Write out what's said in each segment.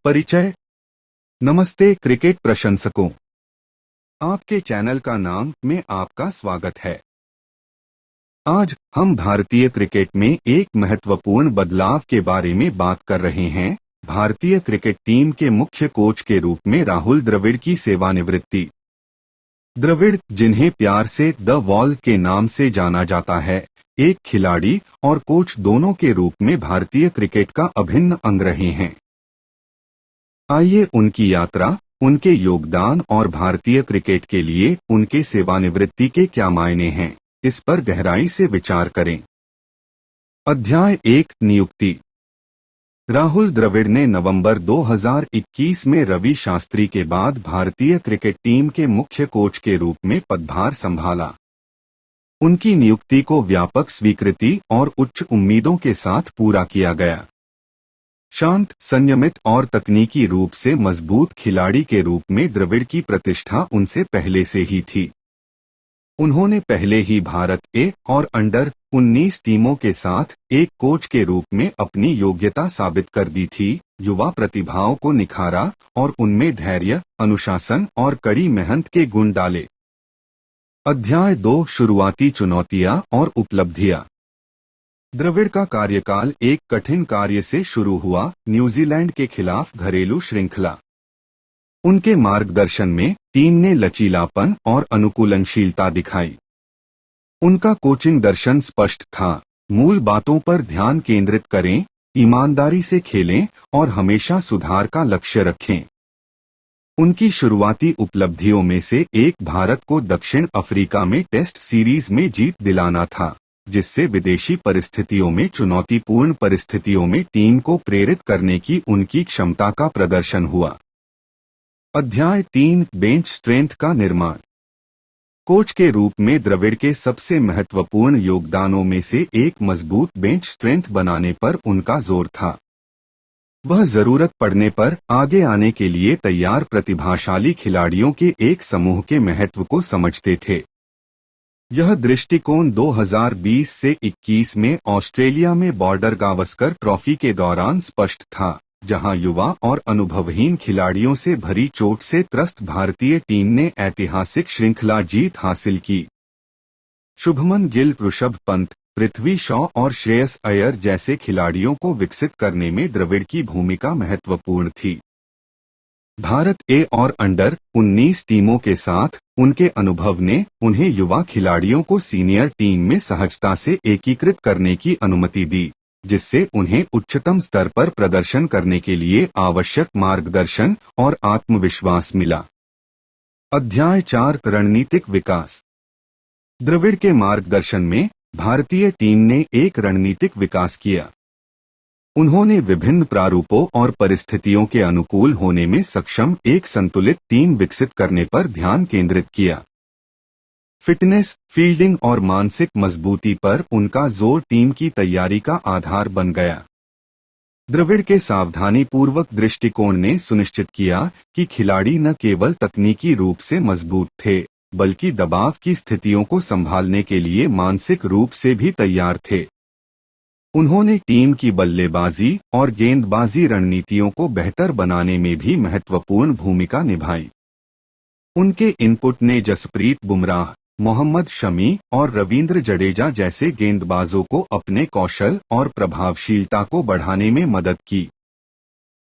परिचय। नमस्ते क्रिकेट प्रशंसकों, आपके चैनल का नाम में आपका स्वागत है। आज हम भारतीय क्रिकेट में एक महत्वपूर्ण बदलाव के बारे में बात कर रहे हैं। भारतीय क्रिकेट टीम के मुख्य कोच के रूप में राहुल द्रविड़ की सेवानिवृत्ति। द्रविड़, जिन्हें प्यार से द वॉल के नाम से जाना जाता है, एक खिलाड़ी और कोच दोनों के रूप में भारतीय क्रिकेट का अभिन्न अंग रहे हैं। आइए उनकी यात्रा, उनके योगदान और भारतीय क्रिकेट के लिए उनके सेवानिवृत्ति के क्या मायने हैं, इस पर गहराई से विचार करें। अध्याय 1, नियुक्ति। राहुल द्रविड़ ने नवंबर 2021 में रवि शास्त्री के बाद भारतीय क्रिकेट टीम के मुख्य कोच के रूप में पदभार संभाला। उनकी नियुक्ति को व्यापक स्वीकृति और उच्च उम्मीदों के साथ पूरा किया गया। शांत, संयमित और तकनीकी रूप से मजबूत खिलाड़ी के रूप में द्रविड़ की प्रतिष्ठा उनसे पहले से ही थी। उन्होंने पहले ही भारत ए और अंडर-19 टीमों के साथ एक कोच के रूप में अपनी योग्यता साबित कर दी थी, युवा प्रतिभाओं को निखारा और उनमें धैर्य, अनुशासन और कड़ी मेहनत के गुण डाले। अध्याय 2, शुरुआती चुनौतियां और उपलब्धियां। द्रविड़ का कार्यकाल एक कठिन कार्य से शुरू हुआ, न्यूजीलैंड के खिलाफ घरेलू श्रृंखला। उनके मार्गदर्शन में टीम ने लचीलापन और अनुकूलनशीलता दिखाई। उनका कोचिंग दर्शन स्पष्ट था, मूल बातों पर ध्यान केंद्रित करें, ईमानदारी से खेलें और हमेशा सुधार का लक्ष्य रखें। उनकी शुरुआती उपलब्धियों में से एक भारत को दक्षिण अफ्रीका में टेस्ट सीरीज में जीत दिलाना था, जिससे विदेशी परिस्थितियों में चुनौतीपूर्ण परिस्थितियों में टीम को प्रेरित करने की उनकी क्षमता का प्रदर्शन हुआ। अध्याय 3, बेंच स्ट्रेंथ का निर्माण। कोच के रूप में द्रविड़ के सबसे महत्वपूर्ण योगदानों में से एक मजबूत बेंच स्ट्रेंथ बनाने पर उनका जोर था। वह जरूरत पड़ने पर आगे आने के लिए तैयार प्रतिभाशाली खिलाड़ियों के एक समूह के महत्व को समझते थे। यह दृष्टिकोण 2020 से 21 में ऑस्ट्रेलिया में बॉर्डर गावस्कर ट्रॉफी के दौरान स्पष्ट था, जहां युवा और अनुभवहीन खिलाड़ियों से भरी चोट से त्रस्त भारतीय टीम ने ऐतिहासिक श्रृंखला जीत हासिल की। शुभमन गिल, ऋषभ पंत, पृथ्वी शॉ और श्रेयस अय्यर जैसे खिलाड़ियों को विकसित करने में द्रविड़ की भूमिका महत्वपूर्ण थी। भारत ए और अंडर-19 टीमों के साथ उनके अनुभव ने उन्हें युवा खिलाड़ियों को सीनियर टीम में सहजता से एकीकृत करने की अनुमति दी, जिससे उन्हें उच्चतम स्तर पर प्रदर्शन करने के लिए आवश्यक मार्गदर्शन और आत्मविश्वास मिला। अध्याय 4, रणनीतिक विकास। द्रविड़ के मार्गदर्शन में भारतीय टीम ने एक रणनीतिक विकास किया। उन्होंने विभिन्न प्रारूपों और परिस्थितियों के अनुकूल होने में सक्षम एक संतुलित टीम विकसित करने पर ध्यान केंद्रित किया। फिटनेस, फील्डिंग और मानसिक मजबूती पर उनका जोर टीम की तैयारी का आधार बन गया। द्रविड़ के सावधानीपूर्वक दृष्टिकोण ने सुनिश्चित किया कि खिलाड़ी न केवल तकनीकी रूप से मजबूत थे, बल्कि दबाव की स्थितियों को संभालने के लिए मानसिक रूप से भी तैयार थे। उन्होंने टीम की बल्लेबाजी और गेंदबाजी रणनीतियों को बेहतर बनाने में भी महत्वपूर्ण भूमिका निभाई। उनके इनपुट ने जसप्रीत बुमराह, मोहम्मद शमी और रवींद्र जडेजा जैसे गेंदबाजों को अपने कौशल और प्रभावशीलता को बढ़ाने में मदद की।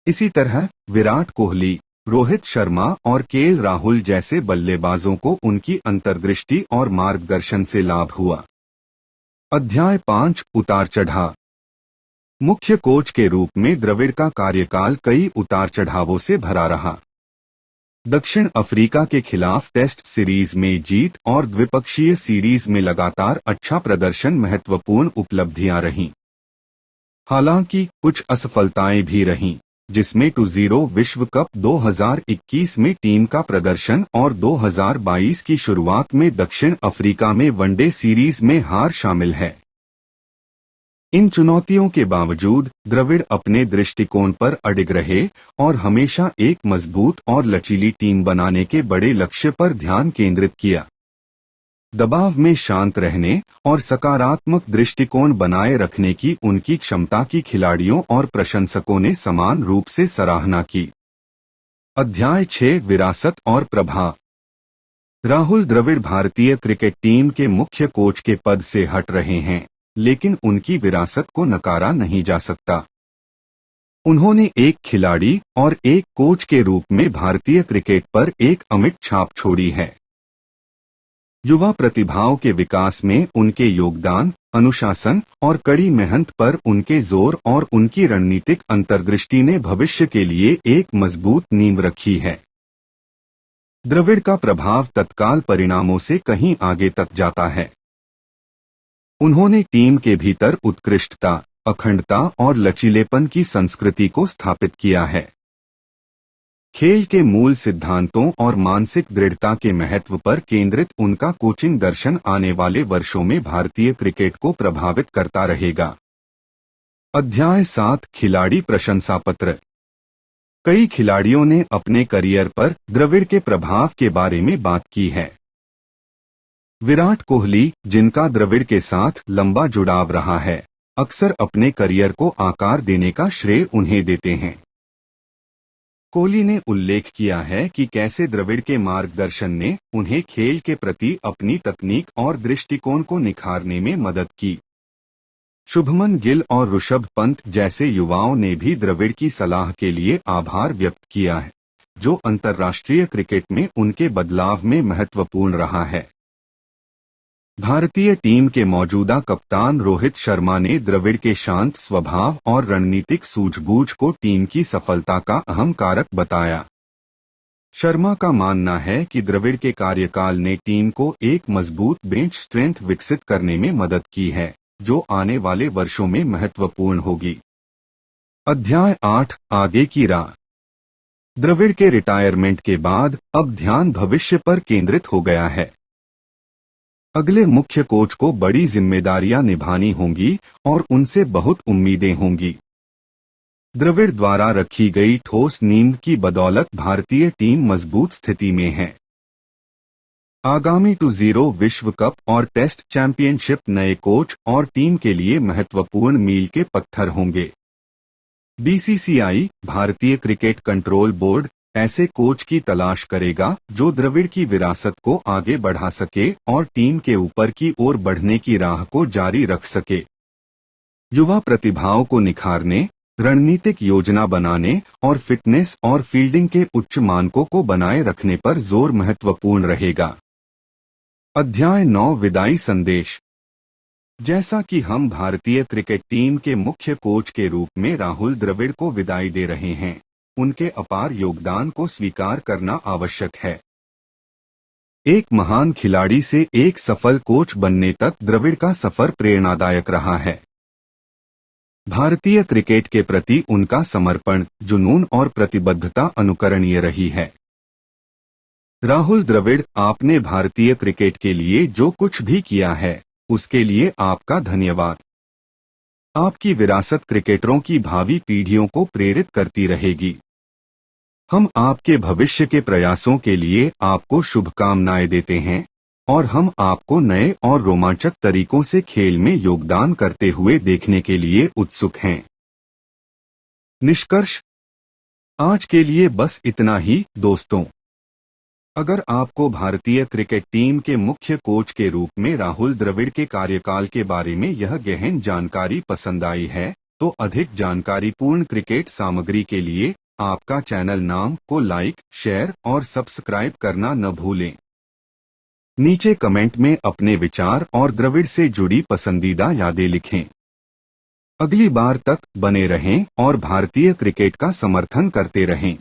इसी तरह विराट कोहली, रोहित शर्मा और केएल राहुल जैसे बल्लेबाजों को उनकी अंतर्दृष्टि और मार्गदर्शन से लाभ हुआ। अध्याय 5, उतार चढ़ाव। मुख्य कोच के रूप में द्रविड़ का कार्यकाल कई उतार चढ़ावों से भरा रहा। दक्षिण अफ्रीका के खिलाफ टेस्ट सीरीज में जीत और द्विपक्षीय सीरीज में लगातार अच्छा प्रदर्शन महत्वपूर्ण उपलब्धियां रहीं। हालांकि कुछ असफलताएं भी रहीं, जिसमें 2-0 विश्व कप 2021 में टीम का प्रदर्शन और 2022 की शुरुआत में दक्षिण अफ्रीका में वनडे सीरीज में हार शामिल है। इन चुनौतियों के बावजूद द्रविड़ अपने दृष्टिकोण पर अडिग रहे और हमेशा एक मजबूत और लचीली टीम बनाने के बड़े लक्ष्य पर ध्यान केंद्रित किया। दबाव में शांत रहने और सकारात्मक दृष्टिकोण बनाए रखने की उनकी क्षमता की खिलाड़ियों और प्रशंसकों ने समान रूप से सराहना की। अध्याय 6 विरासत और प्रभाव। राहुल द्रविड़ भारतीय क्रिकेट टीम के मुख्य कोच के पद से हट रहे हैं, लेकिन उनकी विरासत को नकारा नहीं जा सकता। उन्होंने एक खिलाड़ी और एक कोच के रूप में भारतीय क्रिकेट पर एक अमिट छाप छोड़ी है। युवा प्रतिभाओं के विकास में उनके योगदान, अनुशासन और कड़ी मेहनत पर उनके जोर और उनकी रणनीतिक अंतर्दृष्टि ने भविष्य के लिए एक मजबूत नींव रखी है। द्रविड़ का प्रभाव तत्काल परिणामों से कहीं आगे तक जाता है। उन्होंने टीम के भीतर उत्कृष्टता, अखंडता और लचीलेपन की संस्कृति को स्थापित किया है। खेल के मूल सिद्धांतों और मानसिक दृढ़ता के महत्व पर केंद्रित उनका कोचिंग दर्शन आने वाले वर्षों में भारतीय क्रिकेट को प्रभावित करता रहेगा। अध्याय 7 खिलाड़ी प्रशंसा पत्र। कई खिलाड़ियों ने अपने करियर पर द्रविड़ के प्रभाव के बारे में बात की है। विराट कोहली, जिनका द्रविड़ के साथ लंबा जुड़ाव रहा है, अक्सर अपने करियर को आकार देने का श्रेय उन्हें देते हैं। कोहली ने उल्लेख किया है कि कैसे द्रविड़ के मार्गदर्शन ने उन्हें खेल के प्रति अपनी तकनीक और दृष्टिकोण को निखारने में मदद की। शुभमन गिल और ऋषभ पंत जैसे युवाओं ने भी द्रविड़ की सलाह के लिए आभार व्यक्त किया है, जो अंतर्राष्ट्रीय क्रिकेट में उनके बदलाव में महत्वपूर्ण रहा है। भारतीय टीम के मौजूदा कप्तान रोहित शर्मा ने द्रविड़ के शांत स्वभाव और रणनीतिक सूझबूझ को टीम की सफलता का अहम कारक बताया। शर्मा का मानना है कि द्रविड़ के कार्यकाल ने टीम को एक मजबूत बेंच स्ट्रेंथ विकसित करने में मदद की है, जो आने वाले वर्षों में महत्वपूर्ण होगी। अध्याय 8 आगे की राह। द्रविड़ के रिटायरमेंट के बाद अब ध्यान भविष्य पर केंद्रित हो गया है। अगले मुख्य कोच को बड़ी जिम्मेदारियां निभानी होंगी और उनसे बहुत उम्मीदें होंगी। द्रविड़ द्वारा रखी गई ठोस नींव की बदौलत भारतीय टीम मजबूत स्थिति में है। आगामी 20 विश्व कप और टेस्ट चैंपियनशिप नए कोच और टीम के लिए महत्वपूर्ण मील के पत्थर होंगे। बीसीसीआई, भारतीय क्रिकेट कंट्रोल बोर्ड, ऐसे कोच की तलाश करेगा जो द्रविड़ की विरासत को आगे बढ़ा सके और टीम के ऊपर की ओर बढ़ने की राह को जारी रख सके। युवा प्रतिभाओं को निखारने, रणनीतिक योजना बनाने और फिटनेस और फील्डिंग के उच्च मानकों को बनाए रखने पर जोर महत्वपूर्ण रहेगा। अध्याय 9 विदाई संदेश। जैसा कि हम भारतीय क्रिकेट टीम के मुख्य कोच के रूप में राहुल द्रविड़ को विदाई दे रहे हैं, उनके अपार योगदान को स्वीकार करना आवश्यक है। एक महान खिलाड़ी से एक सफल कोच बनने तक द्रविड़ का सफर प्रेरणादायक रहा है। भारतीय क्रिकेट के प्रति उनका समर्पण, जुनून और प्रतिबद्धता अनुकरणीय रही है। राहुल द्रविड़, आपने भारतीय क्रिकेट के लिए जो कुछ भी किया है, उसके लिए आपका धन्यवाद। आपकी विरासत क्रिकेटरों की भावी पीढ़ियों को प्रेरित करती रहेगी। हम आपके भविष्य के प्रयासों के लिए आपको शुभकामनाएं देते हैं और हम आपको नए और रोमांचक तरीकों से खेल में योगदान करते हुए देखने के लिए उत्सुक हैं। निष्कर्ष। आज के लिए बस इतना ही दोस्तों। अगर आपको भारतीय क्रिकेट टीम के मुख्य कोच के रूप में राहुल द्रविड़ के कार्यकाल के बारे में यह गहन जानकारी पसंद आई है, तो अधिक जानकारीपूर्ण क्रिकेट सामग्री के लिए आपका चैनल नाम को लाइक, शेयर और सब्सक्राइब करना न भूलें। नीचे कमेंट में अपने विचार और द्रविड़ से जुड़ी पसंदीदा यादें लिखें। अगली बार तक बने रहें और भारतीय क्रिकेट का समर्थन करते रहें।